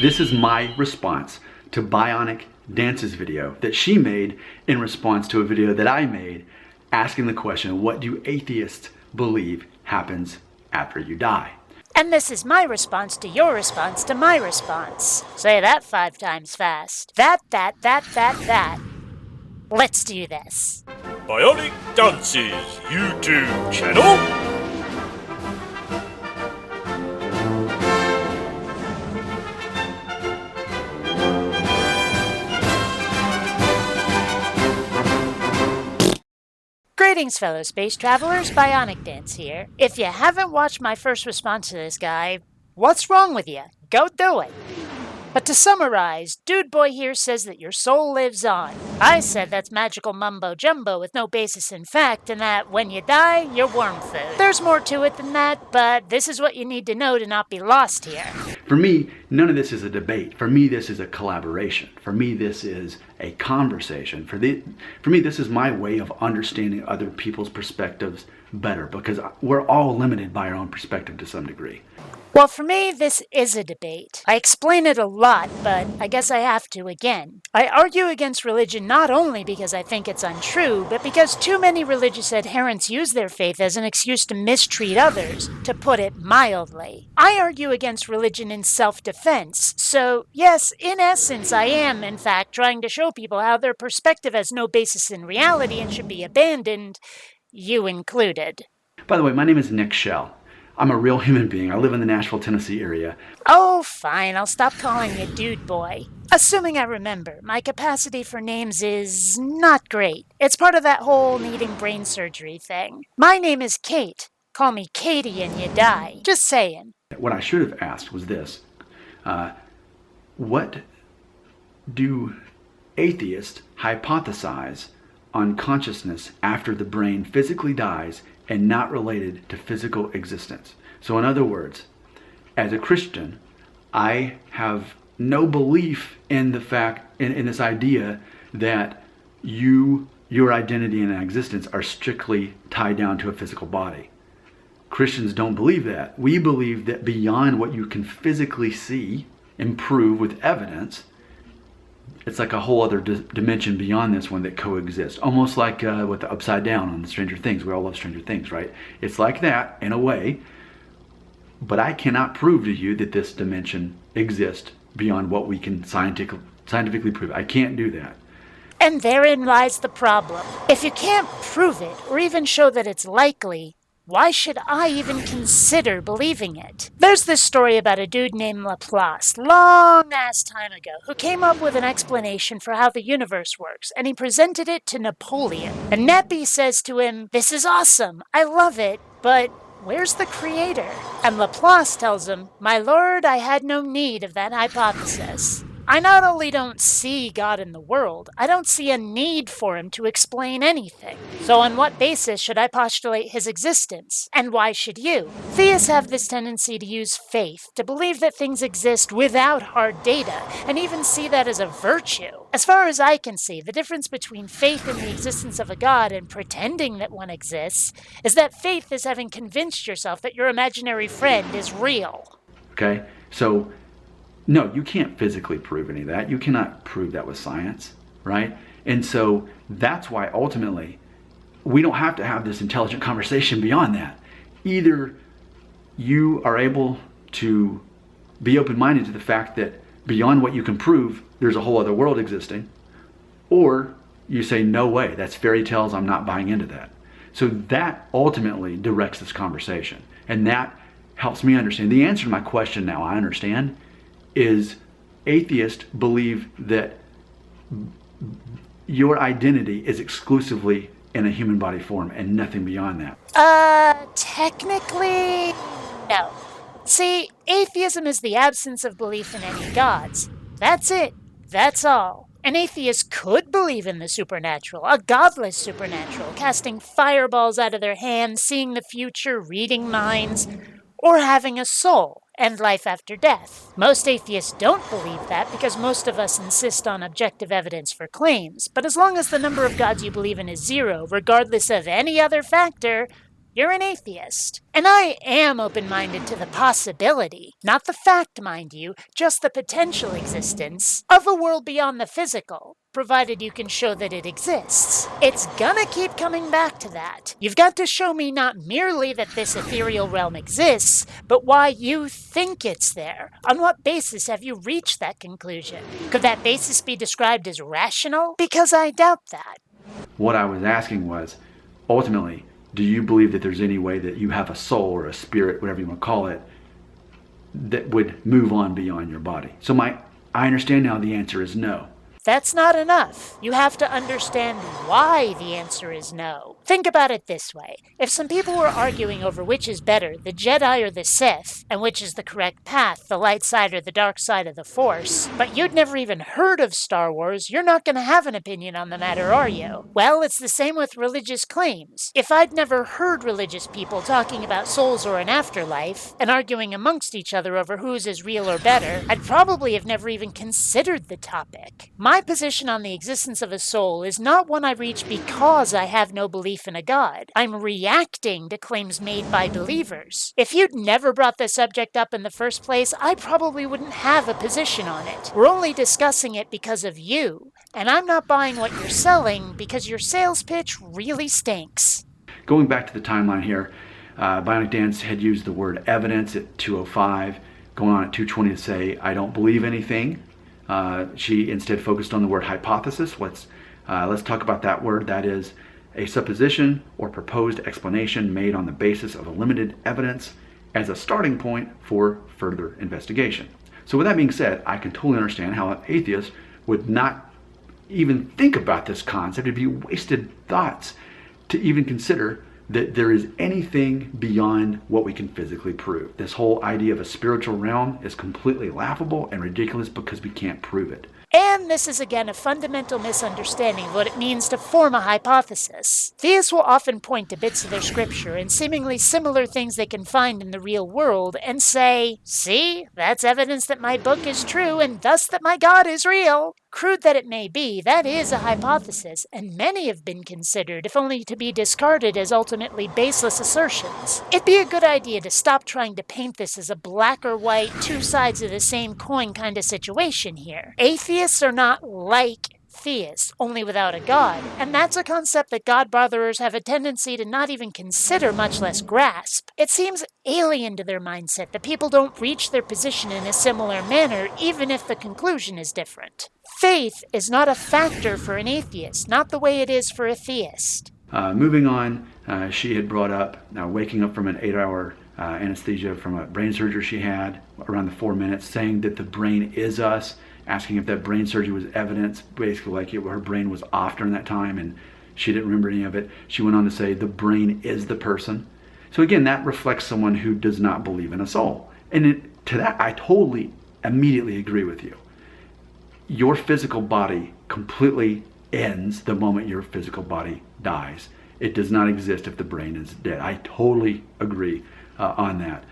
This is my response to BionicDance's video that she made in response to a video that I made asking the question, what do atheists believe happens after you die? And this is my response to your response to my response. Say that 5 times fast. That. Let's do this. BionicDance's YouTube channel. Greetings, fellow space travelers. BionicDance here. If you haven't watched my first response to this guy, what's wrong with you? Go do it. But to summarize, Dude Boy here says that your soul lives on. I said that's magical mumbo-jumbo with no basis in fact, and that when you die, you're worm food. There's more to it than that, but this is what you need to know to not be lost here. For me, none of this is a debate. For me, this is a collaboration. For me, this is a conversation. For me, this is my way of understanding other people's perspectives better, because we're all limited by our own perspective to some degree. Well, for me, this is a debate. I explain it a lot, but I guess I have to again. I argue against religion not only because I think it's untrue, but because too many religious adherents use their faith as an excuse to mistreat others, to put it mildly. I argue against religion in self-defense, so yes, in essence, I am, in fact, trying to show people how their perspective has no basis in reality and should be abandoned, you included. By the way, my name is Nick Shell. I'm a real human being. I live in the Nashville, Tennessee area. Oh, fine. I'll stop calling you Dude Boy. Assuming I remember, my capacity for names is not great. It's part of that whole needing brain surgery thing. My name is Kate. Call me Katie and you die. Just saying. What I should have asked was this. What do atheists hypothesize on consciousness after the brain physically dies and not related to physical existence? So in other words, as a Christian, I have no belief in the fact, in this idea that your identity and existence are strictly tied down to a physical body. Christians don't believe that. We believe that beyond what you can physically see and prove with evidence, it's like a whole other dimension beyond this one that coexists. Almost like with the Upside Down on Stranger Things. We all love Stranger Things, right? It's like that in a way, but I cannot prove to you that this dimension exists beyond what we can scientifically prove. I can't do that. And therein lies the problem. If you can't prove it, or even show that it's likely, why should I even consider believing it? There's this story about a dude named Laplace, long-ass time ago, who came up with an explanation for how the universe works, and he presented it to Napoleon. And Nappy says to him, "This is awesome, I love it, but where's the creator?" And Laplace tells him, "My lord, I had no need of that hypothesis. I not only don't see God in the world, I don't see a need for him to explain anything. So on what basis should I postulate his existence? And why should you?" Theists have this tendency to use faith, to believe that things exist without hard data, and even see that as a virtue. As far as I can see, the difference between faith in the existence of a God and pretending that one exists is that faith is having convinced yourself that your imaginary friend is real. Okay, so no, you can't physically prove any of that. You cannot prove that with science, right? And so that's why ultimately we don't have to have this intelligent conversation beyond that. Either you are able to be open-minded to the fact that beyond what you can prove, there's a whole other world existing, or you say, no way, that's fairy tales, I'm not buying into that. So that ultimately directs this conversation. And that helps me understand. The answer to my question now, I understand, is atheists believe that your identity is exclusively in a human body form and nothing beyond that. Technically, no. See, atheism is the absence of belief in any gods. That's it. That's all. An atheist could believe in the supernatural, a godless supernatural, casting fireballs out of their hands, seeing the future, reading minds, or having a soul and life after death. Most atheists don't believe that because most of us insist on objective evidence for claims, but as long as the number of gods you believe in is zero, regardless of any other factor, you're an atheist. And I am open-minded to the possibility, not the fact, mind you, just the potential existence of a world beyond the physical, provided you can show that it exists. It's gonna keep coming back to that. You've got to show me not merely that this ethereal realm exists, but why you think it's there. On what basis have you reached that conclusion? Could that basis be described as rational? Because I doubt that. What I was asking was, ultimately, do you believe that there's any way that you have a soul or a spirit, whatever you want to call it, that would move on beyond your body? So I understand now the answer is no. That's not enough. You have to understand why the answer is no. Think about it this way. If some people were arguing over which is better, the Jedi or the Sith, and which is the correct path, the light side or the dark side of the Force, but you'd never even heard of Star Wars, you're not going to have an opinion on the matter, are you? Well, it's the same with religious claims. If I'd never heard religious people talking about souls or an afterlife, and arguing amongst each other over whose is real or better, I'd probably have never even considered the topic. My position on the existence of a soul is not one I reach because I have no belief in a God. I'm reacting to claims made by believers. If you'd never brought the subject up in the first place, I probably wouldn't have a position on it. We're only discussing it because of you, and I'm not buying what you're selling because your sales pitch really stinks. Going back to the timeline here, BionicDance had used the word evidence at 2:05, going on at 2:20 to say, I don't believe anything. She instead focused on the word hypothesis. Let's talk about that word. That is a supposition or proposed explanation made on the basis of a limited evidence as a starting point for further investigation. So with that being said, I can totally understand how an atheist would not even think about this concept. It'd be wasted thoughts to even consider that there is anything beyond what we can physically prove. This whole idea of a spiritual realm is completely laughable and ridiculous because we can't prove it. And this is again a fundamental misunderstanding of what it means to form a hypothesis. Theists will often point to bits of their scripture and seemingly similar things they can find in the real world and say, see, that's evidence that my book is true and thus that my God is real. Crude that it may be, that is a hypothesis, and many have been considered, if only to be discarded as ultimately baseless assertions. It'd be a good idea to stop trying to paint this as a black or white, two sides of the same coin kind of situation here. Atheists are not like theists, only without a God, and that's a concept that God-botherers have a tendency to not even consider, much less grasp. It seems alien to their mindset that people don't reach their position in a similar manner, even if the conclusion is different. Faith is not a factor for an atheist, not the way it is for a theist. Moving on, she had brought up waking up from an 8-hour anesthesia from a brain surgery she had around the 4 minutes, saying that the brain is us, asking if that brain surgery was evidence, basically like her brain was off during that time and she didn't remember any of it. She went on to say the brain is the person. So again, that reflects someone who does not believe in a soul. And to that, I totally, immediately agree with you. Your physical body completely ends the moment your physical body dies. It does not exist if the brain is dead. I totally agree on that.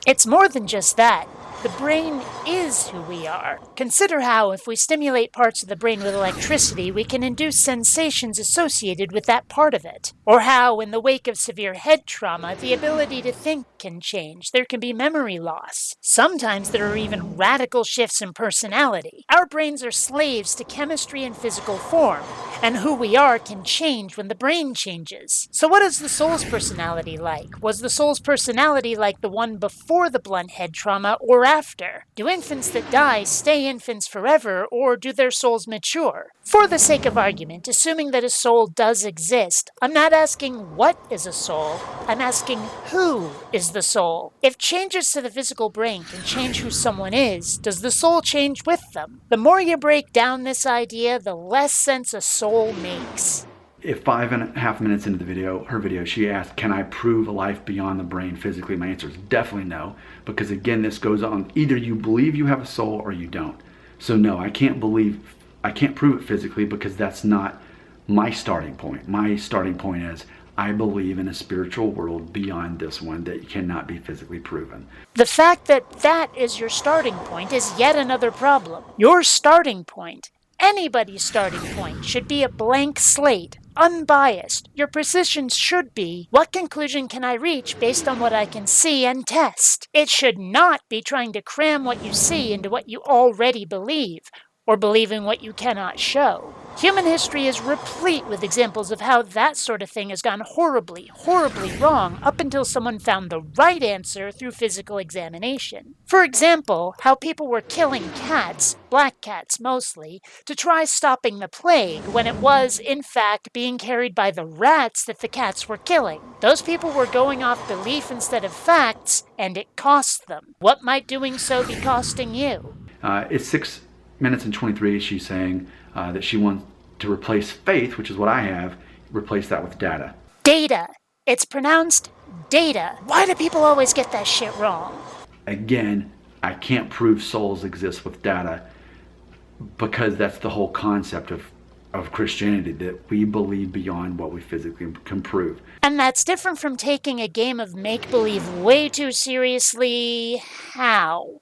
It's more than just that. The brain is who we are. Consider how, if we stimulate parts of the brain with electricity, we can induce sensations associated with that part of it. Or how, in the wake of severe head trauma, the ability to think can change. There can be memory loss. Sometimes there are even radical shifts in personality. Our brains are slaves to chemistry and physical form, and who we are can change when the brain changes. So what is the soul's personality like? Was the soul's personality like the one before the blunt head trauma or after? Do infants that die stay infants forever, or do their souls mature? For the sake of argument, assuming that a soul does exist, I'm not asking what is a soul, I'm asking who is the soul. If changes to the physical brain can change who someone is, does the soul change with them? The more you break down this idea, the less sense a soul makes. If 5.5 minutes into her video, she asked, can I prove a life beyond the brain physically? My answer is definitely no, because again, this goes on, either you believe you have a soul or you don't. So no, I can't prove it physically because that's not my starting point. My starting point is, I believe in a spiritual world beyond this one that cannot be physically proven. The fact that that is your starting point is yet another problem. Your starting point, anybody's starting point, should be a blank slate, unbiased. Your precision should be, what conclusion can I reach based on what I can see and test? It should not be trying to cram what you see into what you already believe, or believing what you cannot show. Human history is replete with examples of how that sort of thing has gone horribly, horribly wrong up until someone found the right answer through physical examination. For example, how people were killing cats, black cats mostly, to try stopping the plague when it was, in fact, being carried by the rats that the cats were killing. Those people were going off belief instead of facts, and it cost them. What might doing so be costing you? It's 6 minutes and 23. She's saying that she wants to replace faith, which is what I have, replace that with data. Data. It's pronounced data. Why do people always get that shit wrong? Again, I can't prove souls exist with data, because that's the whole concept of Christianity, that we believe beyond what we physically can prove. And that's different from taking a game of make-believe way too seriously. How?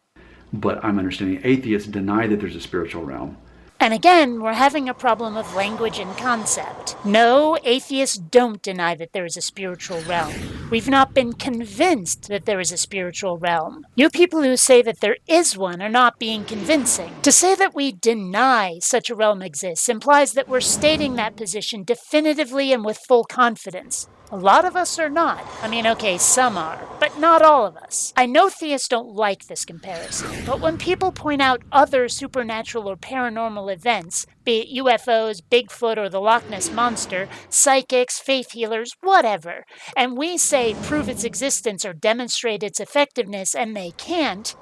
But I'm understanding atheists deny that there's a spiritual realm. And again, we're having a problem of language and concept. No, atheists don't deny that there is a spiritual realm. We've not been convinced that there is a spiritual realm. You people who say that there is one are not being convincing. To say that we deny such a realm exists implies that we're stating that position definitively and with full confidence. A lot of us are not. I mean, okay, some are, but not all of us. I know theists don't like this comparison, but when people point out other supernatural or paranormal events, be it UFOs, Bigfoot, or the Loch Ness Monster, psychics, faith healers, whatever, and we say prove its existence or demonstrate its effectiveness and they can't,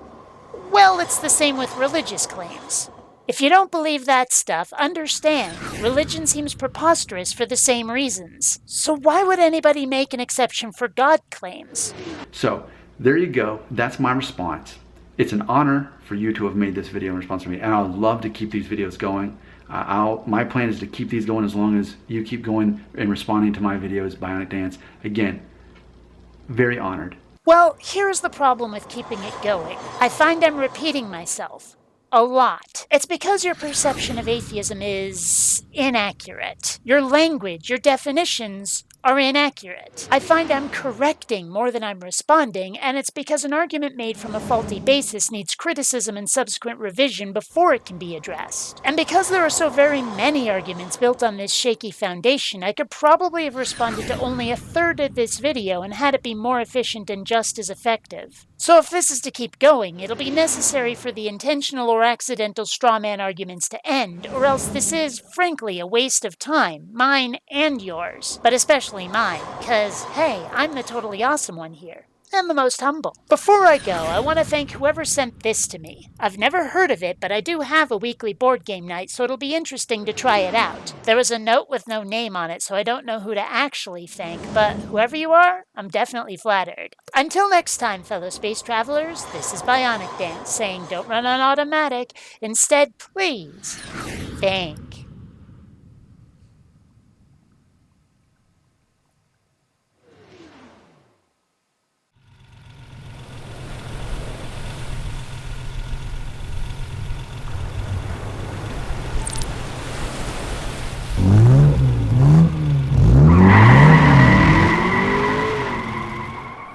well, it's the same with religious claims. If you don't believe that stuff, understand, religion seems preposterous for the same reasons. So why would anybody make an exception for God claims? So, there you go. That's my response. It's an honor for you to have made this video in response to me, and I'd love to keep these videos going. My plan is to keep these going as long as you keep going and responding to my videos, BionicDance. Again, very honored. Well, here's the problem with keeping it going. I find I'm repeating myself. A lot. It's because your perception of atheism is inaccurate. Your language, your definitions are inaccurate. I find I'm correcting more than I'm responding, and it's because an argument made from a faulty basis needs criticism and subsequent revision before it can be addressed. And because there are so very many arguments built on this shaky foundation, I could probably have responded to only a third of this video and had it be more efficient and just as effective. So if this is to keep going, it'll be necessary for the intentional or accidental straw man arguments to end, or else this is, frankly, a waste of time, mine and yours, but especially mine, because, hey, I'm the totally awesome one here. And the most humble. Before I go, I want to thank whoever sent this to me. I've never heard of it, but I do have a weekly board game night, so it'll be interesting to try it out. There was a note with no name on it, so I don't know who to actually thank, but whoever you are, I'm definitely flattered. Until next time, fellow space travelers, this is BionicDance saying don't run on automatic. Instead, please think.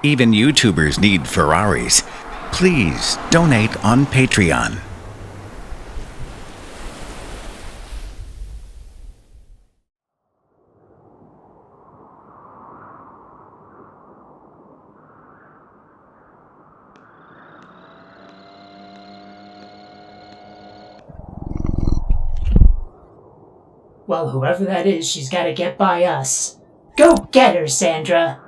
Even YouTubers need Ferraris. Please donate on Patreon. Well, whoever that is, she's got to get by us. Go get her, Sandra!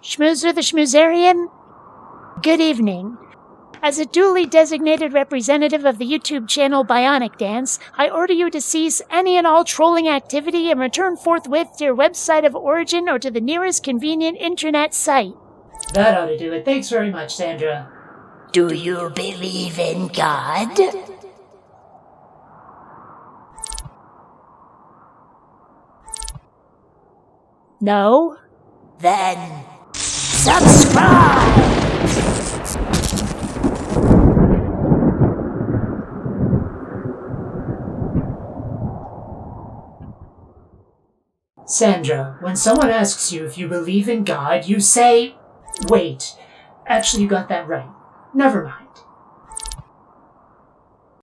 Schmoozer the Schmoozerian? Good evening. As a duly designated representative of the YouTube channel BionicDance, I order you to cease any and all trolling activity and return forthwith to your website of origin or to the nearest convenient internet site. That ought to do it. Thanks very much, Sandra. Do you believe in God? No? Then subscribe! Sandra, when someone asks you if you believe in God, you say, wait, actually you got that right. Never mind.